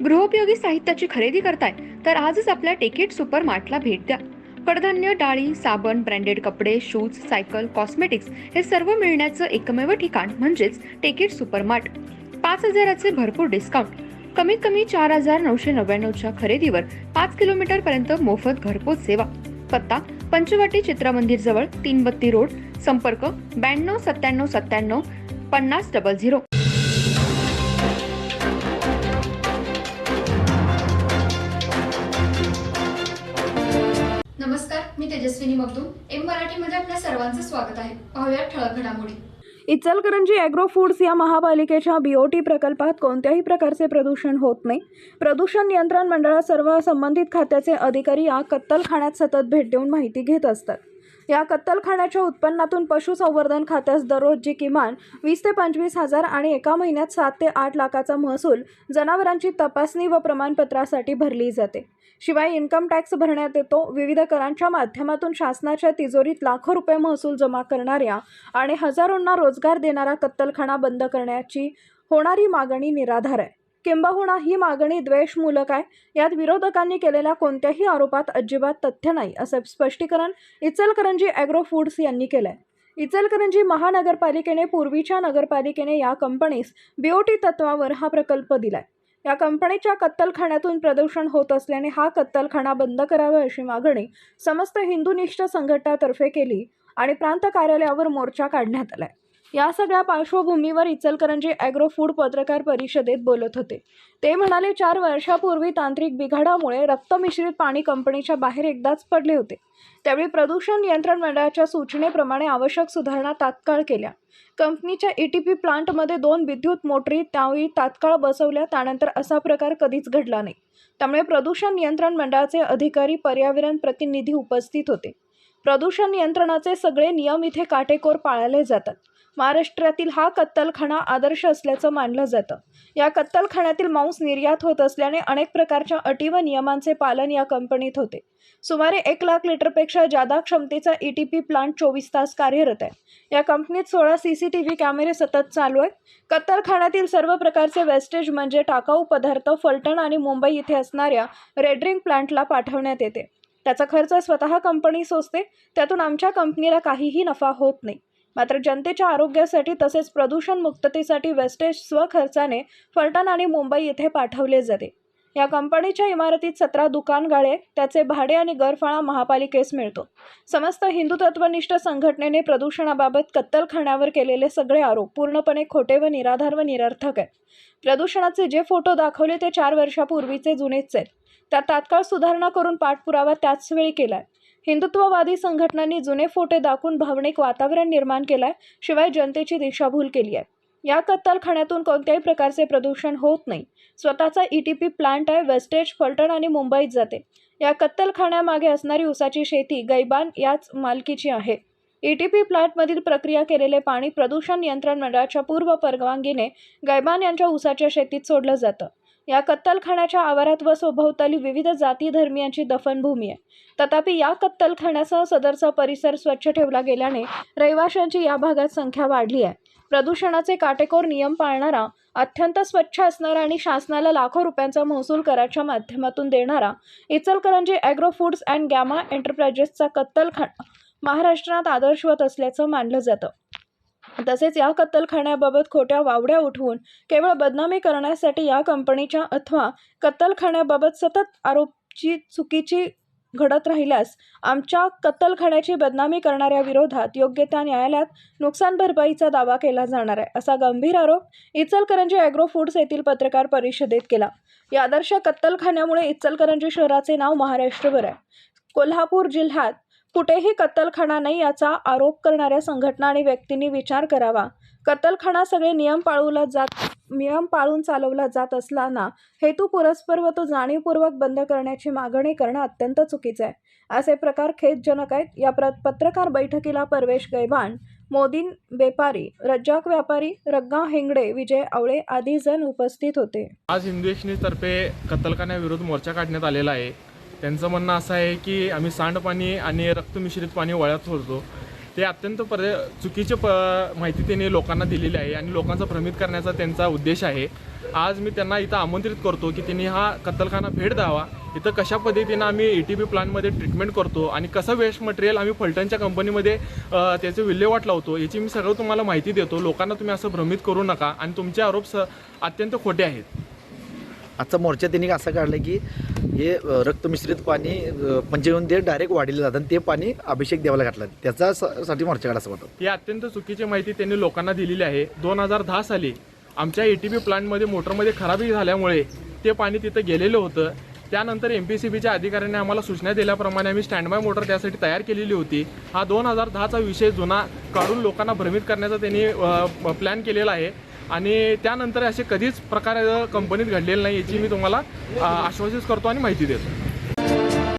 गृहोपयोगी साहित्याची खरेदी करताय तर आजच आपल्या टेकेट सुपर मार्टला भेट द्या. कडधान्य, डाळी, साबण, ब्रँडेड कपडे, शूज, सायकल, कॉस्मेटिक्स हे सर्व मिळण्याचं एकमेव ठिकाण म्हणजेच टेकेट सुपर मार्ट. 5,000चे भरपूर डिस्काउंट. कमीत कमी 4,999च्या खरेदीवर 5 किलोमीटर पर्यंत मोफत घरपोच सेवा. पत्ता पंचवटी चित्रमंदिर जवळ, 332 रोड. संपर्क 92 97 97 5000. नमस्कार, मी तेजस्विनी मगदूम. एम मराठीमध्ये आपल्या सर्वांचं स्वागत आहे. पाहूया ठळक घडामोडी. इचलकरंजी ॲग्रो फूड्स या महापालिकेच्या BOT प्रकल्पात कोणत्याही प्रकारचे प्रदूषण होत नाही. प्रदूषण नियंत्रण मंडळात सर्व संबंधित खात्याचे अधिकारी या कत्तलखान्यात सतत भेट देऊन माहिती घेत असतात. या कत्तलखान्याच्या उत्पन्नातून पशुसंवर्धन खात्यास दररोजची किमान 20 ते 25 हजार आणि एका महिन्यात 7 ते 8 लाखाचा महसूल जनावरांची तपासणी व प्रमाणपत्रासाठी भरली जाते. शिवाय इन्कम टॅक्स भरण्यात येतो. विविध करांच्या माध्यमातून शासनाच्या तिजोरीत लाखो रुपये महसूल जमा करणाऱ्या आणि हजारोंना रोजगार देणारा कत्तलखाना बंद करण्याची होणारी मागणी निराधार आहे. किंबहुना ही मागणी द्वेषमूलक आहे. यात विरोधकांनी केलेल्या कोणत्याही आरोपात अजिबात तथ्य नाही, असं स्पष्टीकरण इचलकरंजी ॲग्रो फूड्स यांनी केलं आहे. इचलकरंजी महानगरपालिकेने पूर्वीच्या नगरपालिकेने या कंपनीस BOT तत्वावर हा प्रकल्प दिलाय. या कंपनीच्या कत्तलखान्यातून प्रदूषण होत असल्याने हा कत्तलखाना बंद करावा अशी मागणी समस्त हिंदुनिष्ठ संघटनातर्फे केली आणि प्रांत कार्यालयावर मोर्चा काढण्यात आलाय. या सगळ्या पार्श्वभूमीवर इचलकरंजी ॲग्रो फूड पत्रकार परिषदेत बोलत होते. ते म्हणाले, 4 वर्षापूर्वी तांत्रिक बिघाडामुळे रक्तमिश्रित पाणी कंपनीच्या बाहेर एकदाच पडले होते. त्यावेळी प्रदूषण नियंत्रण मंडळाच्या सूचनेप्रमाणे आवश्यक सुधारणा तात्काळ केल्या. कंपनीच्या ETP प्लांटमध्ये 2 विद्युत मोटरी त्यावेळी तात्काळ बसवल्या. त्यानंतर असा प्रकार कधीच घडला नाही. त्यामुळे प्रदूषण नियंत्रण मंडळाचे अधिकारी, पर्यावरण प्रतिनिधी उपस्थित होते. प्रदूषण नियंत्रणाचे सगळे नियम इथे काटेकोर पाळले जातात. महाराष्ट्रातील हा कत्तलखाना आदर्श असल्याचं मानलं जातं. या कत्तलखान्यातील मांस निर्यात होत असल्याने अनेक प्रकारच्या अटी व नियमांचे पालन या कंपनीत होते. सुमारे 1 लाख लिटरपेक्षा जादा क्षमतेचा ETP प्लांट 24 तास कार्यरत आहे. या कंपनीत 16 CCTV कॅमेरे सतत चालू आहेत. कत्तलखान्यातील सर्व प्रकारचे वेस्टेज म्हणजे टाकाऊ पदार्थ फलटण आणि मुंबई इथे असणाऱ्या रेडरिंग प्लांटला पाठवण्यात येते. त्याचा खर्च स्वतः कंपनी सोसते. त्यातून आमच्या कंपनीला काहीही नफा होत नाही. मात्र जनतेच्या आरोग्यासाठी तसेच प्रदूषण मुक्ततेसाठी वेस्टेज स्वखर्चाने फलटण आणि मुंबई येथे पाठवले जाते. या कंपनीच्या इमारतीत 17 दुकानगाळे, त्याचे भाडे आणि गरफाळा महापालिकेस मिळतो. समस्त हिंदू तत्वनिष्ठ संघटनेने प्रदूषणाबाबत कत्तलखान्यावर केलेले सगळे आरोप पूर्णपणे खोटे व निराधार व निरर्थक आहेत. प्रदूषणाचे जे फोटो दाखवले ते 4 वर्षापूर्वीचे जुनेच आहेत. त्यात तात्काळ सुधारणा करून पाठपुरावा त्याच वेळी केलाय. हिंदुत्ववादी संघटनांनी जुने फोटो दाखवून भावनिक वातावरण निर्माण केलंय. शिवाय जनतेची दिशाभूल केली आहे. या कत्तलखान्यातून कोणत्याही प्रकारचे प्रदूषण होत नाही. स्वतःचा ETP प्लांट आहे. वेस्टेज फलटण आणि मुंबईत जाते. या कत्तलखान्यामागे असणारी उसाची शेती गैबान याच मालकीची आहे. ETP प्लांटमधील प्रक्रिया केलेले पाणी प्रदूषण नियंत्रण मंडळाच्या पूर्व परवानगीने गैबान यांच्या उसाच्या शेतीत सोडलं जातं. या कत्तलखान्याच्या आवारात व सभोवताली विविध जाती धर्मियांची दफनभूमी आहे. तथापि या कत्तलखान्यासह सदरचा परिसर स्वच्छ ठेवला गेल्याने रहिवाशांची या भागात संख्या वाढली आहे. प्रदूषणाचे काटेकोर नियम पाळणारा, अत्यंत स्वच्छ असणारा आणि शासनाला लाखो रुपयांचा महसूल कराच्या माध्यमातून देणारा Ichalkaranji agro foods and gamma एंटरप्राइजेसचा कत्तलखाना महाराष्ट्रात आदर्शवत असल्याचं मानलं जातं. तसेच या कत्तलखान्याबाबत खोट्या वावड्या उठवून केवळ बदनामी करण्यासाठी या कंपनीच्या अथवा कत्तलखान्याबाबत सतत आरोपची चुकीची घडत राहिल्यास आमच्या कत्तलखान्याची बदनामी करणाऱ्या विरोधात योग्य त्या न्यायालयात नुकसान भरपाईचा दावा केला जाणार आहे, असा गंभीर आरोप इचलकरंजी ॲग्रो फूड्स येथील पत्रकार परिषदेत केला. या आदर्श कत्तलखान्यामुळे इचलकरंजी शहराचे नाव महाराष्ट्रभर आहे. कोल्हापूर जिल्ह्यात कुठेही कत्तलखाना नाही याचा आरोप करणाऱ्या संघटना आणि व्यक्तींनी विचार करावा. कत्तलखाना सगळे नियम पाळून चालवला जात असताना हेतू पुरस्पर व तो जाणीवपूर्वक बंद करण्याची मागणी करणं अत्यंत चुकीचं आहे. असे प्रकार खेदजनक आहेत. या पत्रकार बैठकीला परवेश गैबान, मोदीन बेपारी, रज्जाक व्यापारी, रग्गा हेंगडे, विजय आवळे आदी जण उपस्थित होते. आज हिंदू तर्फे कत्तलखान्याविरुद्ध मोर्चा काढण्यात आलेला आहे. त्यांचं म्हणणं असं आहे की आम्ही सांडपाणी आणि रक्तमिश्रित पाणी वाळ्यात सोडतो. ते अत्यंत चुकीची माहिती त्यांनी लोकांना दिलेली आहे आणि लोकांचा भ्रमित करण्याचा त्यांचा उद्देश आहे. आज मी त्यांना इथं आमंत्रित करतो की त्यांनी हा कत्तलखाना भेट द्यावा. इथं कशा पद्धतीनं आम्ही ETB प्लांटमध्ये ट्रीटमेंट करतो आणि कसं वेस्ट मटेरियल आम्ही फलटणच्या कंपनीमध्ये त्याचे विल्हेवाट लावतो याची मी सगळं तुम्हाला माहिती देतो. लोकांना तुम्ही असं भ्रमित करू नका आणि तुमचे आरोप अत्यंत खोटे आहेत. आजचा मोर्चा त्यांनी असं काढलं की हे रक्तमिश्रित पाणी पंचगंगेहून ते डायरेक्ट वाढीला जातं आणि ते पाणी अभिषेक देवाला घातलं, त्याच्यासाठी मोर्चा काढा असं होतं. ही अत्यंत चुकीची माहिती त्यांनी लोकांना दिलेली आहे. 2010 साली आमच्या ETB प्लांटमध्ये मोटरमध्ये खराबी झाल्यामुळे ते पाणी तिथं गेलेलं होतं. त्यानंतर MPCBच्या अधिकाऱ्यांनी आम्हाला सूचना दिल्याप्रमाणे आम्ही स्टँडबाय मोटर त्यासाठी तयार केलेली होती. हा 2010चा विषय जुना काढून लोकांना भ्रमित करण्याचा त्यांनी प्लॅन केलेला आहे आणि त्यानंतर असे कधीच प्रकार कंपनीत घडलेले नाही याची मी तुम्हाला आश्वासित करतो आणि माहिती देतो.